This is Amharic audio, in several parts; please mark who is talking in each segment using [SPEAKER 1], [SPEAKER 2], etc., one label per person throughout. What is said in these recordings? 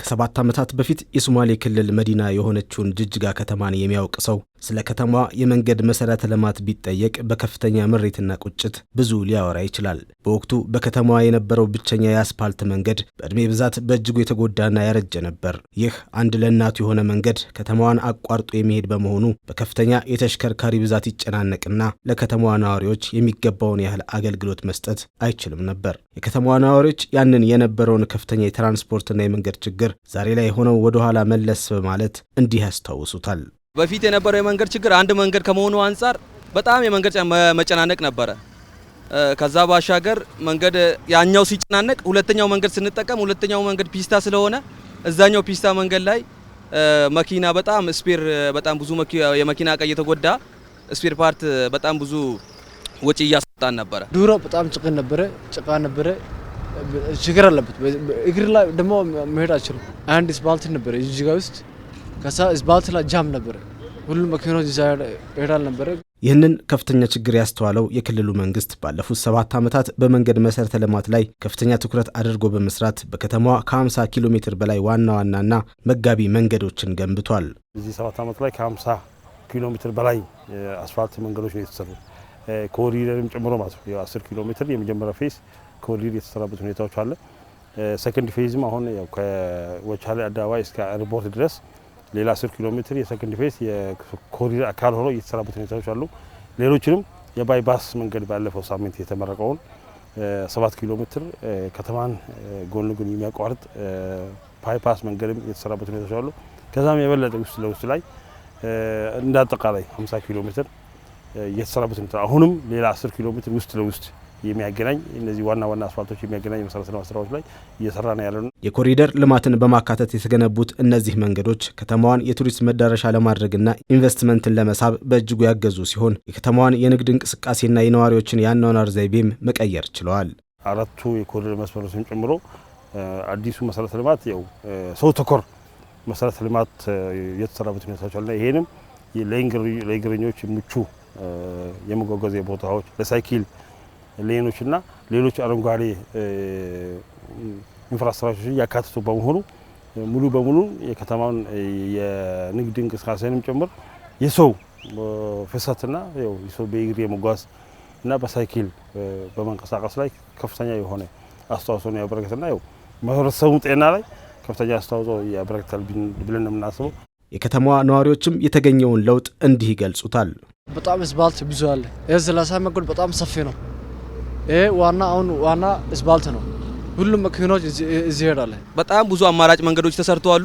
[SPEAKER 1] ከ7 ዓመታት በፊት የሶማሌ ክልል መዲና የሆነችውን ጅጅጋ ከተማን የሚያውቅ ሰው ስለ ከተማዋ የመንገድ መሰረተ ልማት ቢጠየቅ በከፍተኛ ምሬትና ቁጭት ብዙ ሊያወራ ይችላል። በወቅቱ በከተማዋ የነበረው ብቸኛ የአስፓልት መንገድ በእድሜ ብዛት በእጅጉ የተጎዳና ያረጀ ነበር። ይህ አንድ ለእናቱ የሆነ መንገድ ከተማዋን አቋርጦ የሚሄድ በመሆኑ በከፍተኛ የተሽከርካሪ ብዛት ይጨናነቅና ለከተማዋ ነዋሪዎች የሚገባውን ያህል አገልግሎት መስጠት አይችልም ነበር። የከተማዋ ነዋሪዎች ያንን የነበረውን ከፍተኛ የትራንስፖርትና የመንገድ ችግር ዛሬ ላይ ሆነው ወደ ኋላ መለስ በማለት እንዲህ ያስታውሱታል።
[SPEAKER 2] በፊት የነበረው የመንገድ ችግር አንድ መንገድ ከመሆኑ አንፃር በጣም የመንገድ መጨናነቅ ነበረ። ከዛ ባሻገር መንገድ ያኛው ሲጨናነቅ ሁለተኛው መንገድ ስንጠቀም ሁለተኛው መንገድ ፒስታ ስለሆነ እዛኛው ፒስታ መንገድ ላይ መኪና በጣም ስፔር በጣም ብዙ የመኪና እቃ እየተጎዳ ስፔር ፓርት በጣም ብዙ ወጪ እያስወጣን ነበረ።
[SPEAKER 3] ድሮ በጣም ጭቃ ነበረ ችግር አለበት። እግር ላይ ደግሞ መሄድ አይችልም። አንድ ስፓልት ነበረ ጅጅጋ ውስጥ ከዛ ስፓልት ላይ ጃም ነበረ። ሁሉም መኪኖች ይሄዳል ነበረ።
[SPEAKER 1] ይህንን ከፍተኛ ችግር ያስተዋለው የክልሉ መንግስት ባለፉት 7 ዓመታት በመንገድ መሰረተ ልማት ላይ ከፍተኛ ትኩረት አድርጎ በመስራት በከተማዋ ከ50 ኪሎ ሜትር በላይ ዋና ዋናና መጋቢ መንገዶችን ገንብቷል።
[SPEAKER 4] በዚህ 7 ዓመት ላይ ከ50 ኪሎ ሜትር በላይ አስፋልት መንገዶች ነው የተሰሩ። ኮሪደርም ጨምሮ ማለት ነው። 10 ኪሎ ሜትር የመጀመሪያ ፌዝ ኮሪደር የተሰራበት ሁኔታዎች አለ። ሰከንድ ፌዝም አሁን ያው ከወቻሌ አደባባይ እስከ ኤርፖርት ድረስ ሌላ 10 ኪሎ ሜትር የሰከንድ ፌዝ የኮሪደር አካል ሆኖ የተሰራበት ሁኔታዎች አሉ። ሌሎችንም የባይፓስ መንገድ ባለፈው ሳምንት የተመረቀውን 7 ኪሎ ሜትር ከተማን ጎን ለጎን የሚያቋርጥ ባይፓስ መንገድም የተሰራበት ሁኔታዎች አሉ። ከዛም የበለጠ ውስጥ ለውስጥ ላይ እንደ አጠቃላይ 50 ኪሎ ሜትር የተሰራበት ሁኔታ አሁንም ሌላ 10 ኪሎ ሜትር ውስጥ ለውስጥ የሚያገናኝ እነዚህ ዋና አስፋልቶች የሚያገናኝ መሰረተ ልማት ስራዎች ላይ እየሰራ ነው ያለው።
[SPEAKER 1] የኮሪደር ልማትን በማካተት የተገነቡት እነዚህ መንገዶች ከተማዋን የቱሪስት መዳረሻ ለማድረግና ኢንቨስትመንትን ለመሳብ በእጅጉ ያገዙ ሲሆን የከተማዋን የንግድ እንቅስቃሴና የነዋሪዎችን የአኗኗር ዘይቤም መቀየር ችለዋል።
[SPEAKER 4] አራቱ የኮሪደር መስመሮችን ጨምሮ አዲሱ መሰረተ ልማት ያው ሰው ተኮር መሰረተ ልማት የተሰራበት ሁኔታዎች አለ። ይሄንም ለእግረኞች ምቹ የመጓጓዣ ቦታዎች ለሳይክል ሌኖችና ሌሎች አረንጓዴ ኢንፍራስትራክቸሮች ያካተቱ በመሆኑ ሙሉ በሙሉ የከተማውን የንግድ እንቅስቃሴንም ጭምር የሰው ፍሰትና የሰው በእግር የመጓዝ እና በሳይክል በመንቀሳቀስ ላይ ከፍተኛ የሆነ አስተዋጽኦ ነው ያበረከተና ማህበረሰቡ ጤና ላይ ከፍተኛ አስተዋጽኦ ያበረከታል ብለን የምናስበው።
[SPEAKER 1] የከተማዋ ነዋሪዎችም የተገኘውን ለውጥ እንዲህ ይገልጹታል።
[SPEAKER 3] በጣም ስፓልት ብዙ አለ። የሰላሳ መንገድ በጣም ሰፊ ነው። ዋና ስፓልት ነው። ሁሉም መኪኖች እዚህ ይሄዳል። በጣም
[SPEAKER 2] ብዙ አማራጭ መንገዶች ተሰርተዋል።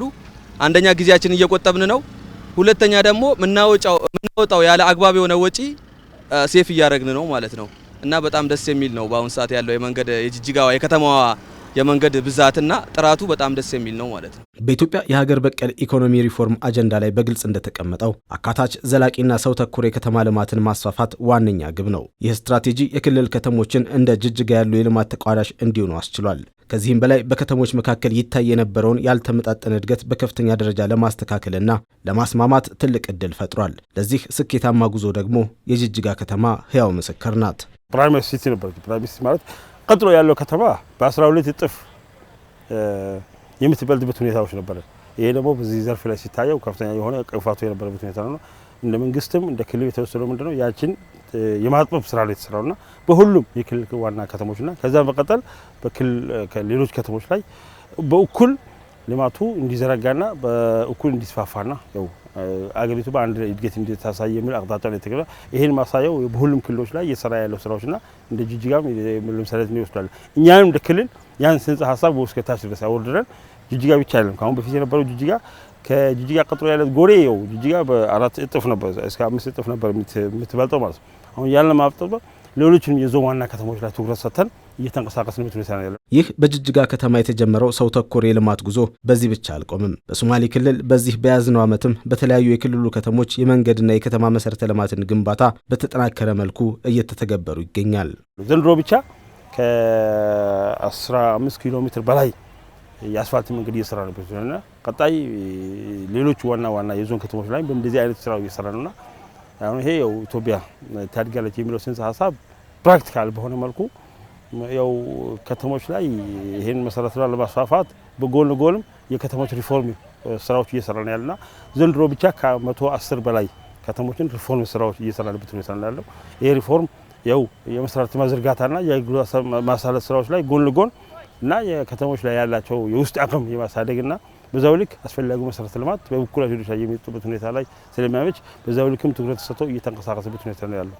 [SPEAKER 2] አንደኛ ጊዜያችን እየቆጠብን ነው። ሁለተኛ ደግሞ ምናወጣው ያለ አግባብ የሆነ ወጪ ሴፍ እያደረግን ነው ማለት ነው እና በጣም ደስ የሚል ነው። በአሁን ሰዓት ያለው የመንገድ የጅጅጋዋ የከተማዋ የመንገድ ብዛትና ጥራቱ በጣም ደስ የሚል ነው ማለት ነው።
[SPEAKER 1] በኢትዮጵያ የሀገር በቀል ኢኮኖሚ ሪፎርም አጀንዳ ላይ በግልጽ እንደተቀመጠው አካታች ዘላቂና ሰው ተኮር የከተማ ልማትን ማስፋፋት ዋነኛ ግብ ነው። ይህ ስትራቴጂ የክልል ከተሞችን እንደ ጅጅጋ ያሉ የልማት ተቋዳሽ እንዲሆኑ አስችሏል። ከዚህም በላይ በከተሞች መካከል ይታይ የነበረውን ያልተመጣጠነ እድገት በከፍተኛ ደረጃ ለማስተካከልና ለማስማማት ትልቅ እድል ፈጥሯል። ለዚህ ስኬታማ ጉዞ ደግሞ የጅጅጋ ከተማ ህያው ምስክር ናት።
[SPEAKER 4] ፕራይመሪ ሲቲ ነበር። ፕራይመሪ ሲቲ ማለት ቀጥሎ ያለው ከተማ በ12 እጥፍ የምትበልጥበት ሁኔታዎች ነበር። ይሄ ደግሞ በዚህ ዘርፍ ላይ ሲታየው ከፍተኛ የሆነ ቅፋቱ የነበረበት ሁኔታ ነው። እንደ መንግስትም እንደ ክልል የተወሰደው ምንድነው ያችን የማጥበብ ስራ ላይ ተሰራውና በሁሉም የክልል ዋና ከተሞችና ከዛ በቀጠል በክልል ከሌሎች ከተሞች ላይ በእኩል ልማቱ እንዲዘረጋና በእኩል እንዲስፋፋና አገሪቱ በአንድ እድገት እንድታሳይ የሚል አቅጣጫ ላይ ተገኘ። ይሄን ማሳየው በሁሉም ክልሎች ላይ እየሰራ ያለው ስራዎችና እንደ ጅጅጋም ለምሳሌ ይወስዳል። እኛም እንደ ክልል ያን ጽንሰ ሀሳብ ወስከታች ድረስ አወርደን ጅጅጋ ብቻ አይደለም ካሁን በፊት የነበረው ጅጅጋ ከጅጅጋ ቀጥሎ ያለው ጎሬ ጅጅጋ በ4 እጥፍ ነበር እስከ 5 እጥፍ ነበር የምትበልጠው ማለት ነው። አሁን ያለ ማብጠብ ሌሎችንም የዞን ዋና ከተሞች ላይ ትኩረት ሰጥተን እየተንቀሳቀስንበት ሁኔታ ነው ያለው።
[SPEAKER 1] ይህ በጅጅጋ ከተማ የተጀመረው ሰው ተኮር የልማት ጉዞ በዚህ ብቻ አልቆምም። በሶማሌ ክልል በዚህ በያዝነው ዓመትም በተለያዩ የክልሉ ከተሞች የመንገድና የከተማ መሰረተ ልማትን ግንባታ በተጠናከረ መልኩ እየተተገበሩ ይገኛል።
[SPEAKER 4] ዘንድሮ ብቻ ከ15 ኪሎ ሜትር በላይ የአስፋልት መንገድ እየሰራ ነው እና ቀጣይ ሌሎች ዋና የዞን ከተሞች ላይ በእንደዚህ አይነት ስራው እየሰራ ነውና አሁን ይሄ ኢትዮጵያ ታድጋለች የሚለው ጽንሰ ሀሳብ ፕራክቲካል በሆነ መልኩ ያው ከተሞች ላይ ይሄን መሰረተ ልማት ለማስፋፋት በጎን ለጎንም የከተሞች ሪፎርም ስራዎች እየሰራን ያለና ዘንድሮ ብቻ ከ110 በላይ ከተሞችን ሪፎርም ስራዎች እየሰራንበት ሁኔታ ነው ያለው። ይሄ ሪፎርም ያው የመሰረተ ልማት ዝርጋታና የአገልግሎት ማሳለጥ ስራዎች ላይ ጎን ለጎን እና የከተሞች ላይ ያላቸው የውስጥ አቅም የማሳደግና በዛው ልክ አስፈላጊው መሰረተ ልማት በበኩላቸው ድርሻ የሚወጡበት ሁኔታ ላይ ስለሚያመች በዛው ልክም ትኩረት ተሰጥቶ እየተንቀሳቀሰበት ሁኔታ ነው ያለው።